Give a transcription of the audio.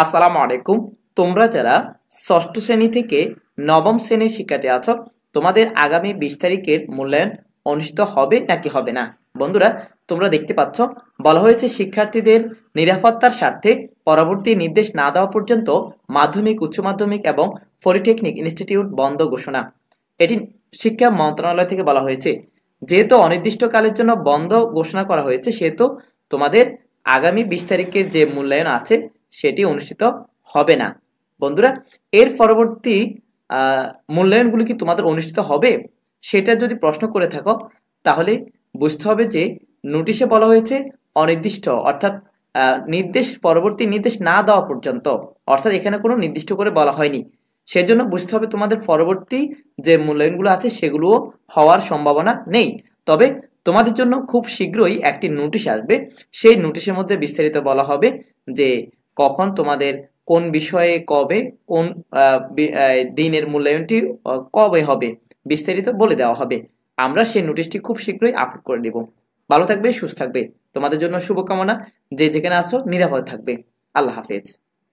আসসালামু আলাইকুম। তোমরা যারা ষষ্ঠ শ্রেণী থেকে নবম শ্রেণীর শিক্ষার্থী আছো, তোমাদের আগামী 20 তারিখের মূল্যায়ন অনুষ্ঠিত হবে নাকি হবে না? বন্ধুরা, তোমরা দেখতে পাচ্ছ বলা হয়েছে শিক্ষার্থীদের নিরাপত্তার স্বার্থে পরবর্তী নির্দেশ না দেওয়া পর্যন্ত মাধ্যমিক, উচ্চ মাধ্যমিক এবং পলিটেকনিক ইনস্টিটিউট বন্ধ ঘোষণা। এটি শিক্ষা মন্ত্রণালয় থেকে বলা হয়েছে। যেহেতু অনির্দিষ্টকালের জন্য বন্ধ ঘোষণা করা হয়েছে, সেহেতু তোমাদের আগামী 20 তারিখের যে মূল্যায়ন আছে সেটি অনুষ্ঠিত হবে না। বন্ধুরা, এর পরবর্তী মূল্যায়নগুলো কি তোমাদের অনুষ্ঠিত হবে, সেটা যদি প্রশ্ন করে থাকো, তাহলে বুঝতে হবে যে নোটিশে বলা হয়েছে অনির্দিষ্ট, অর্থাৎ পরবর্তী নির্দেশ না দেওয়া পর্যন্ত, অর্থাৎ এখানে কোনো নির্দিষ্ট করে বলা হয়নি। সেজন্য বুঝতে হবে তোমাদের পরবর্তী যে মূল্যায়নগুলো আছে সেগুলোও হওয়ার সম্ভাবনা নেই। তবে তোমাদের জন্য খুব শীঘ্রই একটি নোটিশ আসবে। সেই নোটিশের মধ্যে বিস্তারিত বলা হবে যে কখন তোমাদের কোন বিষয়ে কবে কোন দিনের মূল্যায়নটি কবে হবে, বিস্তারিত বলে দেওয়া হবে। আমরা সেই নোটিশটি খুব শীঘ্রই আপলোড করে দেব। ভালো থাকবে, সুস্থ থাকবে। তোমাদের জন্য শুভকামনা। যে যেখানে আসো নিরাপদ থাকবে। আল্লাহ হাফেজ।